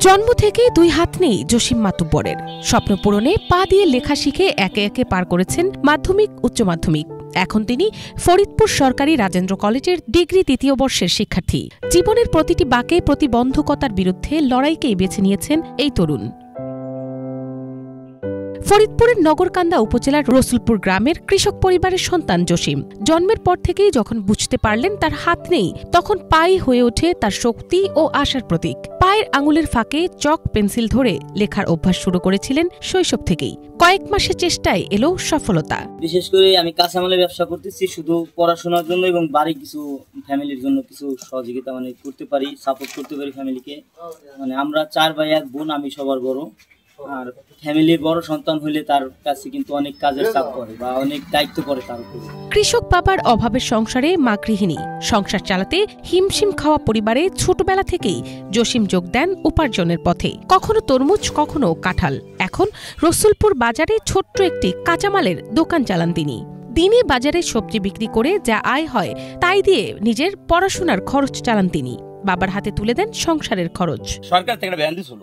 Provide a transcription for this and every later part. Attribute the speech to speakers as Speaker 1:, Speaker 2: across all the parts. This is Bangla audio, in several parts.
Speaker 1: জন্ম থেকেই দুই হাত নেই জসিম মাতুব্বরের। স্বপ্ন পূরণে পা দিয়ে লেখা শিখে একে একে পার করেছেন মাধ্যমিক, উচ্চ মাধ্যমিক। এখন তিনি ফরিদপুর সরকারি রাজেন্দ্র কলেজের ডিগ্রি ৩য় বর্ষের শিক্ষার্থী। জীবনের প্রতিটি বাঁকে প্রতিবন্ধকতার বিরুদ্ধে লড়াইকেই বেছে নিয়েছেন এই তরুণ। ফরিদপুরের নগরকান্দা উপজেলার রসুলপুর গ্রামের কৃষক পরিবারের সন্তান জসিম। জন্মের পর থেকেই যখন বুঝতে পারলেন তার হাত নেই, তখন পাই হয়ে ওঠে তার শক্তি ও আশার প্রতীক। পায়ের আঙুলের ফাঁকে চক পেন্সিল ধরে লেখার অভ্যাস শুরু করেছিলেন শৈশব থেকেই। কয়েক মাসের চেষ্টায় এলো সফলতা।
Speaker 2: বিশেষ করে আমি কাঁচামালের ব্যবসা করতেছি শুধু পড়াশোনার জন্য এবং বাড়ি কিছু ফ্যামিলির জন্য কিছু সহযোগিতা করতে পারি, সাপোর্ট করতে পারি ফ্যামিলিকে। আমরা 4 ভাই 1 বোন, আমি সবার বড়। আর ফ্যামিলির বড় সন্তান হইলে তার কাছে কিন্তু অনেক কাজের চাপ পড়ে বা অনেক দায়িত্ব পড়ে তার উপরে।
Speaker 1: কৃষক বাবার অভাবের সংসারে মা গৃহিণী। সংসার চালাতে হিমশিম খাওয়া পরিবারে ছোটবেলা থেকেই জসিম যোগ দেন উপার্জনের পথে। কখনো তরমুজ, কখনো কাঁঠাল। এখন রসুলপুর বাজারে ছোট্ট একটি কাঁচামালের দোকান চালান তিনি। দিনে বাজারে সবজি বিক্রি করে যা আয় হয় তাই দিয়ে নিজের পড়াশোনার খরচ চালান তিনি। বাবার হাতে তুলে দেন সংসারের খরচ।
Speaker 3: সরকার থেকে ভ্যান দিছিল,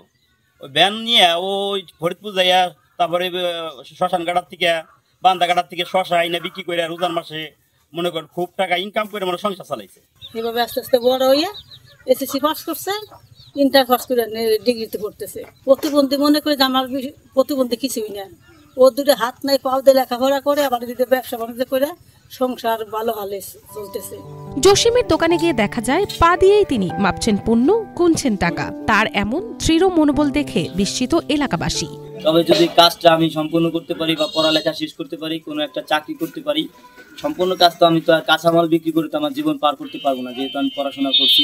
Speaker 3: ওই ভ্যান নিয়ে ওই ফরিদপুর যাইয়া তারপরে শ্মশান গাড়ার থেকে বান্দা গাড়ার থেকে শশা আইনা বিক্রি করে রোজার মাসে মনে করেন খুব টাকা ইনকাম করে সংসার চালাইছে।
Speaker 4: এভাবে আস্তে আস্তে বড় হইয়া এসএসসি পাস করছে, ইন্টার পাস করে ডিগ্রিতে পড়তেছে। প্রতিবন্ধী মনে করে যে আমার প্রতিবন্ধী কিছুই না, ও দুটো হাত নাই, পাও দিয়ে লেখাপড়া করে আবার দিতে ব্যবসা বাণিজ্য করে সংসার ভালো হালে চলতেছে।
Speaker 1: জসিমের দোকানে গিয়ে দেখা যায় পা দিয়েই তিনি মাপছেন পণ্য, গুনছেন টাকা। তার এমন দৃঢ় মনোবল দেখে বিস্মিত এলাকাবাসী।
Speaker 2: তবে যদি কাজটা আমি সম্পূর্ণ করতে পারি বা পড়ালেখা শেষ করতে পারি, কোনো একটা চাকরি করতে পারি, সম্পূর্ণ কাজ তো আমি তো আর কাঁচামাল বিক্রি করে তো আমার জীবন পার করতে পারবো না। যেহেতু আমি পড়াশোনা করছি,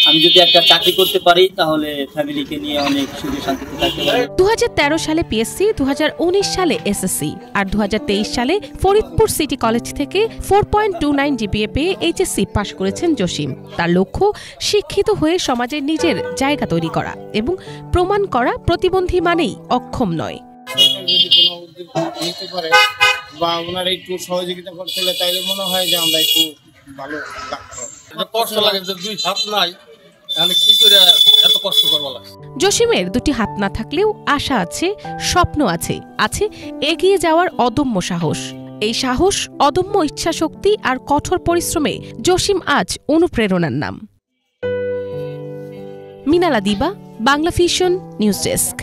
Speaker 2: আমি যদি একটা চাকরি করতে পারি তাহলে ফ্যামিলিকে নিয়ে অনেক সুখে শান্তিতে থাকতে পারবো।
Speaker 1: 2013 সালে পিএসসি, 2019 সালে এসএসসি আর 2023 সালে ফরিদপুর সিটি কলেজ থেকে 4.29 জিপিএ পেয়ে এইচএসসি পাশ করেছেন জসিম। তার লক্ষ্য শিক্ষিত হয়ে সমাজে নিজের জায়গা তৈরি করা এবং প্রমাণ করা প্রতিবন্ধী মানেই অক্ষম নয়।
Speaker 5: বা ওনারা একটু সহযোগিতা করতে হলে তাইলে মনে হয় যে আমরা একটু ভালো লাগতো। কষ্ট লাগে যে 2 হাত নাই, তাহলে কি করে এত কষ্ট করব লাগে।
Speaker 1: জসিমের 2টি হাত না থাকলেও আশা আছে, স্বপ্ন আছে, আছে এগিয়ে যাওয়ার অদম্য সাহস। এই সাহস, অদম্য ইচ্ছাশক্তি আর কঠোর পরিশ্রমে জসিম আজ অনুপ্রেরণার নাম। মিনালা দিবা, বাংলা ভিশন নিউজ ডেস্ক।